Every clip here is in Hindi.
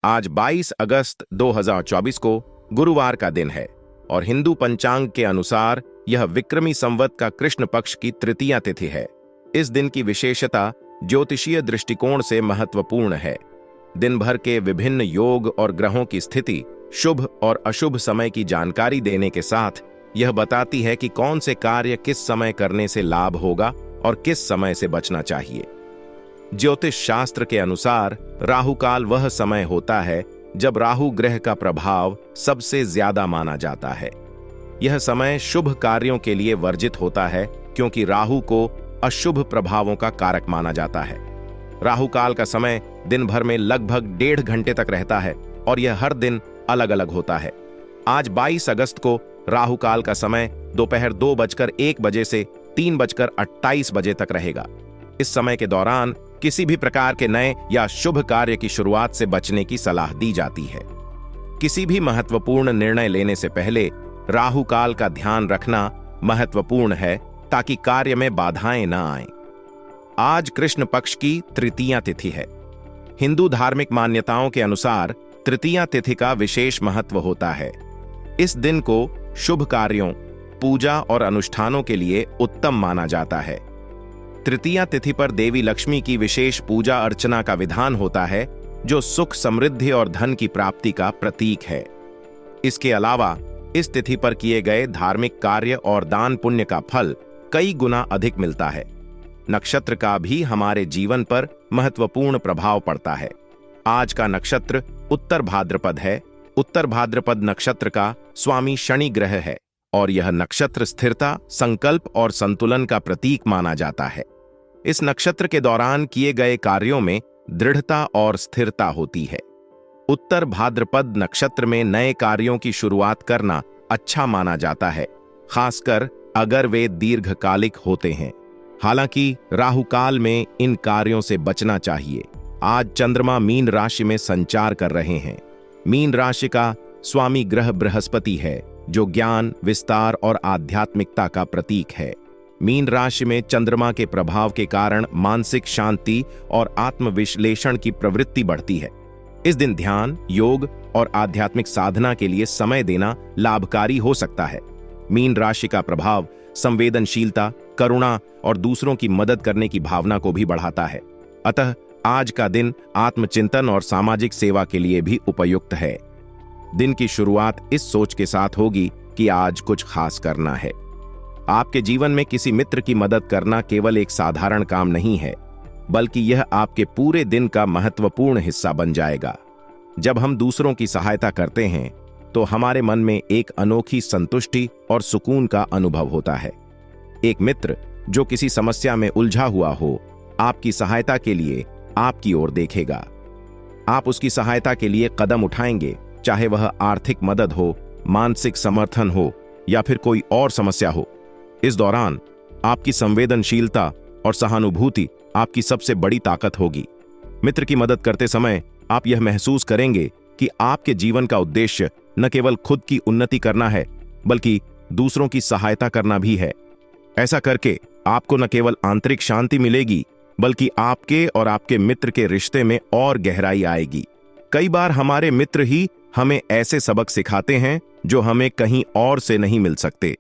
आज 22 अगस्त 2024 को गुरुवार का दिन है और हिंदू पंचांग के अनुसार यह विक्रमी संवत का कृष्ण पक्ष की तृतीया तिथि है। इस दिन की विशेषता ज्योतिषीय दृष्टिकोण से महत्वपूर्ण है। दिन भर के विभिन्न योग और ग्रहों की स्थिति शुभ और अशुभ समय की जानकारी देने के साथ यह बताती है कि कौन से कार्य किस समय करने से लाभ होगा और किस समय से बचना चाहिए। ज्योतिष शास्त्र के अनुसार राहु काल वह समय होता है जब राहु ग्रह का प्रभाव सबसे ज्यादा माना जाता है। यह समय शुभ कार्यों के लिए वर्जित होता है क्योंकि राहु को अशुभ प्रभावों का कारक माना जाता है। राहु काल का समय दिन भर में लगभग 1.5 घंटे तक रहता है और यह हर दिन अलग अलग होता है। आज 22 अगस्त को राहु काल का समय दोपहर 2:01 बजे से 3:28 बजे तक रहेगा। इस समय के दौरान किसी भी प्रकार के नए या शुभ कार्य की शुरुआत से बचने की सलाह दी जाती है। किसी भी महत्वपूर्ण निर्णय लेने से पहले राहु काल का ध्यान रखना महत्वपूर्ण है ताकि कार्य में बाधाएं न आएं। आज कृष्ण पक्ष की तृतीया तिथि है। हिंदू धार्मिक मान्यताओं के अनुसार तृतीया तिथि का विशेष महत्व होता है। इस दिन को शुभ कार्यों, पूजा और अनुष्ठानों के लिए उत्तम माना जाता है। तृतीया तिथि पर देवी लक्ष्मी की विशेष पूजा अर्चना का विधान होता है जो सुख, समृद्धि और धन की प्राप्ति का प्रतीक है। इसके अलावा इस तिथि पर किए गए धार्मिक कार्य और दान पुण्य का फल कई गुना अधिक मिलता है। नक्षत्र का भी हमारे जीवन पर महत्वपूर्ण प्रभाव पड़ता है। आज का नक्षत्र उत्तर भाद्रपद है। उत्तर भाद्रपद नक्षत्र का स्वामी शनि ग्रह है और यह नक्षत्र स्थिरता, संकल्प और संतुलन का प्रतीक माना जाता है। इस नक्षत्र के दौरान किए गए कार्यों में दृढ़ता और स्थिरता होती है। उत्तर भाद्रपद नक्षत्र में नए कार्यों की शुरुआत करना अच्छा माना जाता है, खासकर अगर वे दीर्घकालिक होते हैं। हालांकि राहु काल में इन कार्यों से बचना चाहिए। आज चंद्रमा मीन राशि में संचार कर रहे हैं। मीन राशि का स्वामी ग्रह बृहस्पति है जो ज्ञान, विस्तार और आध्यात्मिकता का प्रतीक है। मीन राशि में चंद्रमा के प्रभाव के कारण मानसिक शांति और आत्मविश्लेषण की प्रवृत्ति बढ़ती है। इस दिन ध्यान, योग और आध्यात्मिक साधना के लिए समय देना लाभकारी हो सकता है। मीन राशि का प्रभाव संवेदनशीलता, करुणा और दूसरों की मदद करने की भावना को भी बढ़ाता है। अतः आज का दिन आत्मचिंतन और सामाजिक सेवा के लिए भी उपयुक्त है। दिन की शुरुआत इस सोच के साथ होगी कि आज कुछ खास करना है। आपके जीवन में किसी मित्र की मदद करना केवल एक साधारण काम नहीं है, बल्कि यह आपके पूरे दिन का महत्वपूर्ण हिस्सा बन जाएगा। जब हम दूसरों की सहायता करते हैं तो हमारे मन में एक अनोखी संतुष्टि और सुकून का अनुभव होता है। एक मित्र जो किसी समस्या में उलझा हुआ हो, आपकी सहायता के लिए आपकी ओर देखेगा। आप उसकी सहायता के लिए कदम उठाएंगे, चाहे वह आर्थिक मदद हो, मानसिक समर्थन हो या फिर कोई और समस्या हो। इस दौरान आपकी संवेदनशीलता और सहानुभूति आपकी सबसे बड़ी ताकत होगी। मित्र की मदद करते समय आप यह महसूस करेंगे कि आपके जीवन का उद्देश्य न केवल खुद की उन्नति करना है, बल्कि दूसरों की सहायता करना भी है। ऐसा करके आपको न केवल आंतरिक शांति मिलेगी, बल्कि आपके और आपके मित्र के रिश्ते में और गहराई आएगी। कई बार हमारे मित्र ही हमें ऐसे सबक सिखाते हैं जो हमें कहीं और से नहीं मिल सकते।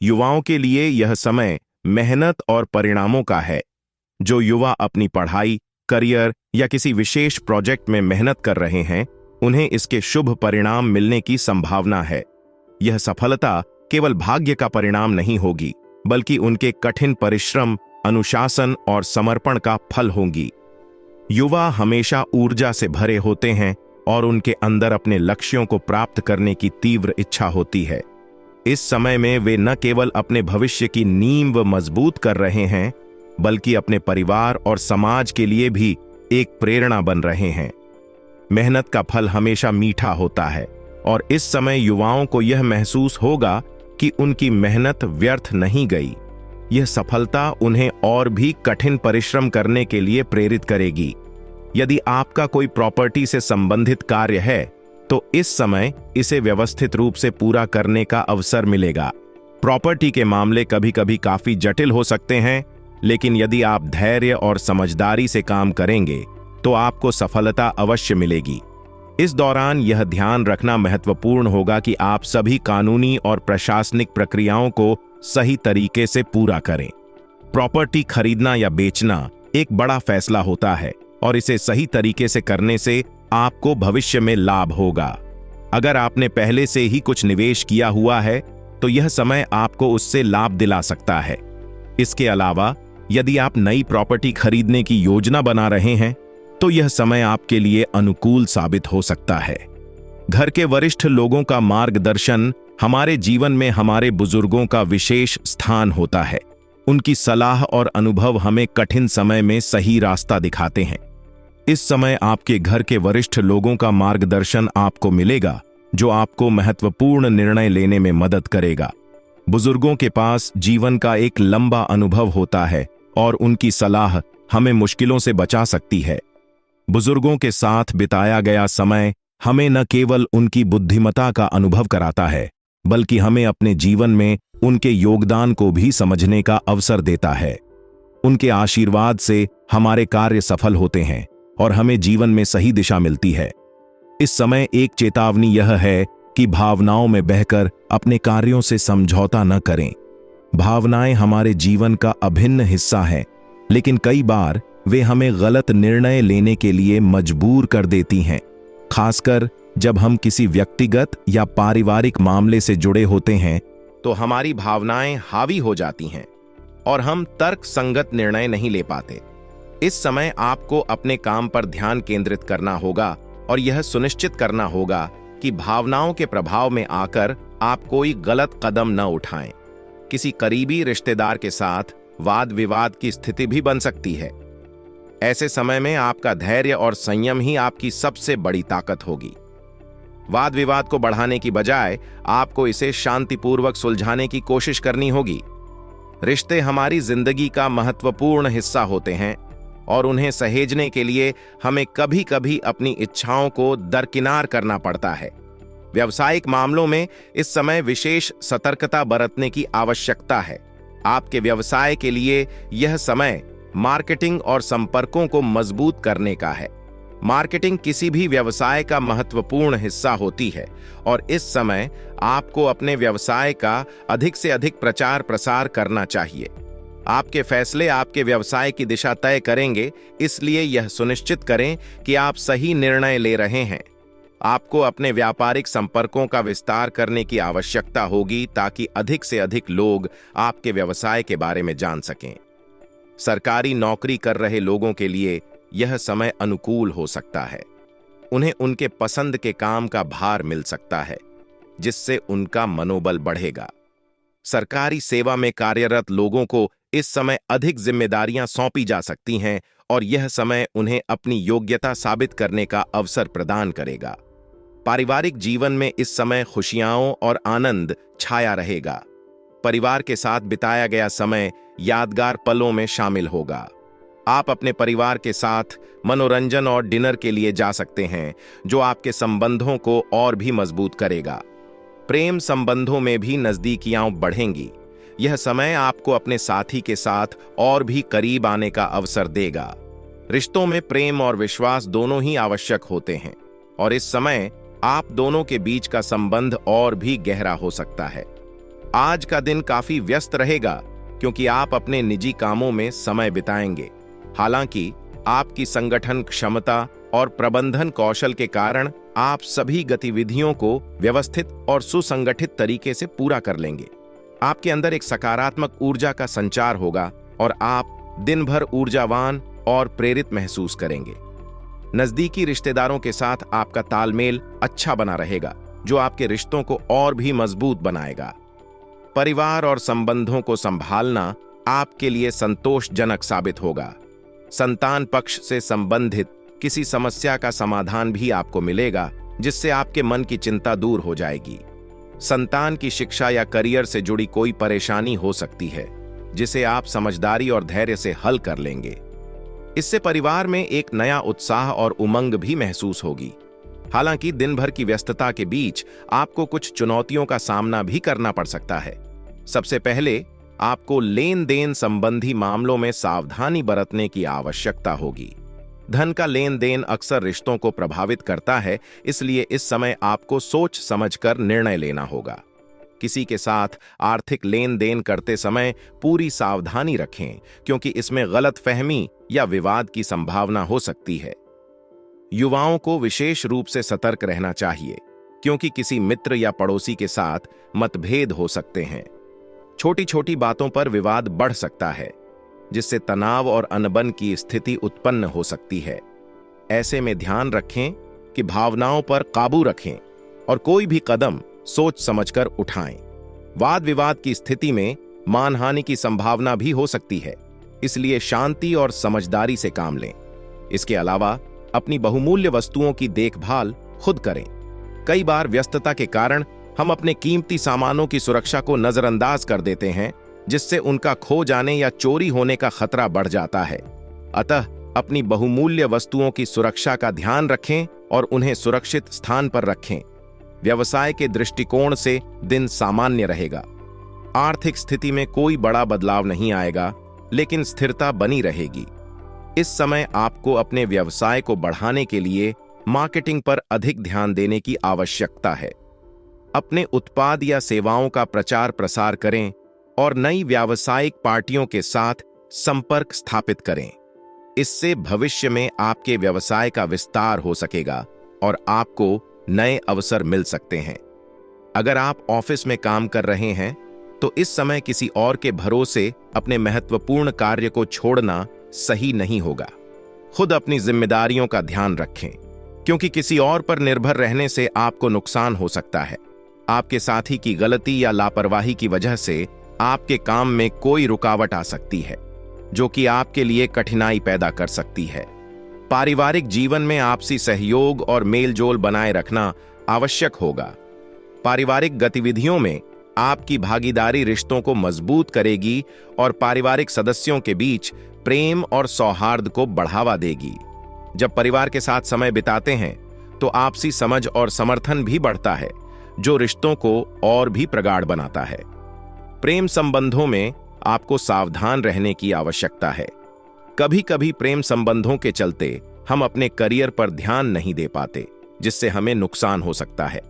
युवाओं के लिए यह समय मेहनत और परिणामों का है। जो युवा अपनी पढ़ाई, करियर या किसी विशेष प्रोजेक्ट में मेहनत कर रहे हैं, उन्हें इसके शुभ परिणाम मिलने की संभावना है। यह सफलता केवल भाग्य का परिणाम नहीं होगी, बल्कि उनके कठिन परिश्रम, अनुशासन और समर्पण का फल होगी। युवा हमेशा ऊर्जा से भरे होते हैं और उनके अंदर अपने लक्ष्यों को प्राप्त करने की तीव्र इच्छा होती है। इस समय में वे न केवल अपने भविष्य की नींव मजबूत कर रहे हैं, बल्कि अपने परिवार और समाज के लिए भी एक प्रेरणा बन रहे हैं। मेहनत का फल हमेशा मीठा होता है और इस समय युवाओं को यह महसूस होगा कि उनकी मेहनत व्यर्थ नहीं गई। यह सफलता उन्हें और भी कठिन परिश्रम करने के लिए प्रेरित करेगी। यदि आपका कोई प्रॉपर्टी से संबंधित कार्य है तो इस समय इसे व्यवस्थित रूप से पूरा करने का अवसर मिलेगा। प्रॉपर्टी के मामले कभी कभी काफी जटिल हो सकते हैं, लेकिन यदि आप धैर्य और समझदारी से काम करेंगे तो आपको सफलता अवश्य मिलेगी। इस दौरान यह ध्यान रखना महत्वपूर्ण होगा कि आप सभी कानूनी और प्रशासनिक प्रक्रियाओं को सही तरीके से पूरा करें। प्रॉपर्टी खरीदना या बेचना एक बड़ा फैसला होता है और इसे सही तरीके से करने से आपको भविष्य में लाभ होगा। अगर आपने पहले से ही कुछ निवेश किया हुआ है तो यह समय आपको उससे लाभ दिला सकता है। इसके अलावा यदि आप नई प्रॉपर्टी खरीदने की योजना बना रहे हैं तो यह समय आपके लिए अनुकूल साबित हो सकता है। घर के वरिष्ठ लोगों का मार्गदर्शन हमारे जीवन में हमारे बुजुर्गों का विशेष स्थान होता है। उनकी सलाह और अनुभव हमें कठिन समय में सही रास्ता दिखाते हैं। इस समय आपके घर के वरिष्ठ लोगों का मार्गदर्शन आपको मिलेगा जो आपको महत्वपूर्ण निर्णय लेने में मदद करेगा। बुजुर्गों के पास जीवन का एक लंबा अनुभव होता है और उनकी सलाह हमें मुश्किलों से बचा सकती है। बुजुर्गों के साथ बिताया गया समय हमें न केवल उनकी बुद्धिमत्ता का अनुभव कराता है बल्कि हमें अपने जीवन में उनके योगदान को भी समझने का अवसर देता है। उनके आशीर्वाद से हमारे कार्य सफल होते हैं और हमें जीवन में सही दिशा मिलती है। इस समय एक चेतावनी यह है कि भावनाओं में बहकर अपने कार्यों से समझौता न करें। भावनाएं हमारे जीवन का अभिन्न हिस्सा हैं, लेकिन कई बार वे हमें गलत निर्णय लेने के लिए मजबूर कर देती हैं, खासकर जब हम किसी व्यक्तिगत या पारिवारिक मामले से जुड़े होते हैं तो हमारी भावनाएं हावी हो जाती हैं और हम तर्क संगत निर्णय नहीं ले पाते। इस समय आपको अपने काम पर ध्यान केंद्रित करना होगा और यह सुनिश्चित करना होगा कि भावनाओं के प्रभाव में आकर आप कोई गलत कदम न उठाएं। किसी करीबी रिश्तेदार के साथ वाद विवाद की स्थिति भी बन सकती है। ऐसे समय में आपका धैर्य और संयम ही आपकी सबसे बड़ी ताकत होगी। वाद विवाद को बढ़ाने की बजाय आपको इसे शांतिपूर्वक सुलझाने की कोशिश करनी होगी। रिश्ते हमारी जिंदगी का महत्वपूर्ण हिस्सा होते हैं और उन्हें सहेजने के लिए हमें कभी कभी अपनी इच्छाओं को दरकिनार करना पड़ता है। व्यावसायिक मामलों में इस समय विशेष सतर्कता बरतने की आवश्यकता है। आपके व्यवसाय के लिए यह समय मार्केटिंग और संपर्कों को मजबूत करने का है। मार्केटिंग किसी भी व्यवसाय का महत्वपूर्ण हिस्सा होती है और इस समय आपको अपने व्यवसाय का अधिक से अधिक प्रचार प्रसार करना चाहिए। आपके फैसले आपके व्यवसाय की दिशा तय करेंगे, इसलिए यह सुनिश्चित करें कि आप सही निर्णय ले रहे हैं। आपको अपने व्यापारिक संपर्कों का विस्तार करने की आवश्यकता होगी ताकि अधिक से अधिक लोग आपके व्यवसाय के बारे में जान सकें। सरकारी नौकरी कर रहे लोगों के लिए यह समय अनुकूल हो सकता है। उन्हें उनके पसंद के काम का भार मिल सकता है, जिससे उनका मनोबल बढ़ेगा। सरकारी सेवा में कार्यरत लोगों को इस समय अधिक जिम्मेदारियां सौंपी जा सकती हैं और यह समय उन्हें अपनी योग्यता साबित करने का अवसर प्रदान करेगा। पारिवारिक जीवन में इस समय खुशियां और आनंद छाया रहेगा। परिवार के साथ बिताया गया समय यादगार पलों में शामिल होगा। आप अपने परिवार के साथ मनोरंजन और डिनर के लिए जा सकते हैं, जो आपके संबंधों को और भी मजबूत करेगा। प्रेम संबंधों में भी नजदीकियां बढ़ेंगी। यह समय आपको अपने साथी के साथ और भी करीब आने का अवसर देगा। रिश्तों में प्रेम और विश्वास दोनों ही आवश्यक होते हैं और इस समय आप दोनों के बीच का संबंध और भी गहरा हो सकता है। आज का दिन काफी व्यस्त रहेगा क्योंकि आप अपने निजी कामों में समय बिताएंगे। हालांकि आपकी संगठन क्षमता और प्रबंधन कौशल के कारण आप सभी गतिविधियों को व्यवस्थित और सुसंगठित तरीके से पूरा कर लेंगे। आपके अंदर एक सकारात्मक ऊर्जा का संचार होगा और आप दिन भर ऊर्जावान और प्रेरित महसूस करेंगे। नजदीकी रिश्तेदारों के साथ आपका तालमेल अच्छा बना रहेगा, जो आपके रिश्तों को और भी मजबूत बनाएगा। परिवार और संबंधों को संभालना आपके लिए संतोषजनक साबित होगा। संतान पक्ष से संबंधित किसी समस्या का समाधान भी आपको मिलेगा, जिससे आपके मन की चिंता दूर हो जाएगी। संतान की शिक्षा या करियर से जुड़ी कोई परेशानी हो सकती है, जिसे आप समझदारी और धैर्य से हल कर लेंगे। इससे परिवार में एक नया उत्साह और उमंग भी महसूस होगी। हालांकि दिन भर की व्यस्तता के बीच आपको कुछ चुनौतियों का सामना भी करना पड़ सकता है। सबसे पहले आपको लेन देन संबंधी मामलों में सावधानी बरतने की आवश्यकता होगी। धन का लेन देन अक्सर रिश्तों को प्रभावित करता है, इसलिए इस समय आपको सोच समझकर निर्णय लेना होगा। किसी के साथ आर्थिक लेन देन करते समय पूरी सावधानी रखें, क्योंकि इसमें गलतफहमी या विवाद की संभावना हो सकती है। युवाओं को विशेष रूप से सतर्क रहना चाहिए, क्योंकि किसी मित्र या पड़ोसी के साथ मतभेद हो सकते हैं। छोटी छोटी बातों पर विवाद बढ़ सकता है, जिससे तनाव और अनबन की स्थिति उत्पन्न हो सकती है। ऐसे में ध्यान रखें कि भावनाओं पर काबू रखें और कोई भी कदम सोच समझकर उठाएं। वाद विवाद की स्थिति में मानहानि की संभावना भी हो सकती है, इसलिए शांति और समझदारी से काम लें। इसके अलावा अपनी बहुमूल्य वस्तुओं की देखभाल खुद करें। कई बार व्यस्तता के कारण हम अपने कीमती सामानों की सुरक्षा को नजरअंदाज कर देते हैं, जिससे उनका खो जाने या चोरी होने का खतरा बढ़ जाता है। अतः अपनी बहुमूल्य वस्तुओं की सुरक्षा का ध्यान रखें और उन्हें सुरक्षित स्थान पर रखें। व्यवसाय के दृष्टिकोण से दिन सामान्य रहेगा। आर्थिक स्थिति में कोई बड़ा बदलाव नहीं आएगा, लेकिन स्थिरता बनी रहेगी। इस समय आपको अपने व्यवसाय को बढ़ाने के लिए मार्केटिंग पर अधिक ध्यान देने की आवश्यकता है। अपने उत्पाद या सेवाओं का प्रचार प्रसार करें और नई व्यावसायिक पार्टियों के साथ संपर्क स्थापित करें। इससे भविष्य में आपके व्यवसाय का विस्तार हो सकेगा और आपको नए अवसर मिल सकते हैं। अगर आप ऑफिस में काम कर रहे हैं, तो इस समय किसी और के भरोसे अपने महत्वपूर्ण कार्य को छोड़ना सही नहीं होगा। खुद अपनी जिम्मेदारियों का ध्यान रखें, क्योंकि किसी और पर निर्भर रहने से आपको नुकसान हो सकता है। आपके साथी की गलती या लापरवाही की वजह से आपके काम में कोई रुकावट आ सकती है, जो कि आपके लिए कठिनाई पैदा कर सकती है। पारिवारिक जीवन में आपसी सहयोग और मेलजोल बनाए रखना आवश्यक होगा। पारिवारिक गतिविधियों में आपकी भागीदारी रिश्तों को मजबूत करेगी और पारिवारिक सदस्यों के बीच प्रेम और सौहार्द को बढ़ावा देगी। जब परिवार के साथ समय बिताते हैं, तो आपसी समझ और समर्थन भी बढ़ता है, जो रिश्तों को और भी प्रगाढ़ बनाता है। प्रेम संबंधों में आपको सावधान रहने की आवश्यकता है। कभी कभी प्रेम संबंधों के चलते हम अपने करियर पर ध्यान नहीं दे पाते, जिससे हमें नुकसान हो सकता है।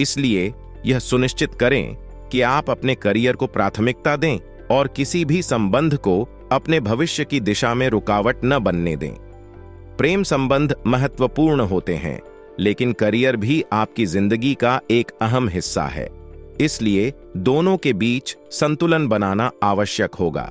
इसलिए यह सुनिश्चित करें कि आप अपने करियर को प्राथमिकता दें और किसी भी संबंध को अपने भविष्य की दिशा में रुकावट न बनने दें। प्रेम संबंध महत्वपूर्ण होते हैं, लेकिन करियर भी आपकी जिंदगी का एक अहम हिस्सा है। इसलिए दोनों के बीच संतुलन बनाना आवश्यक होगा।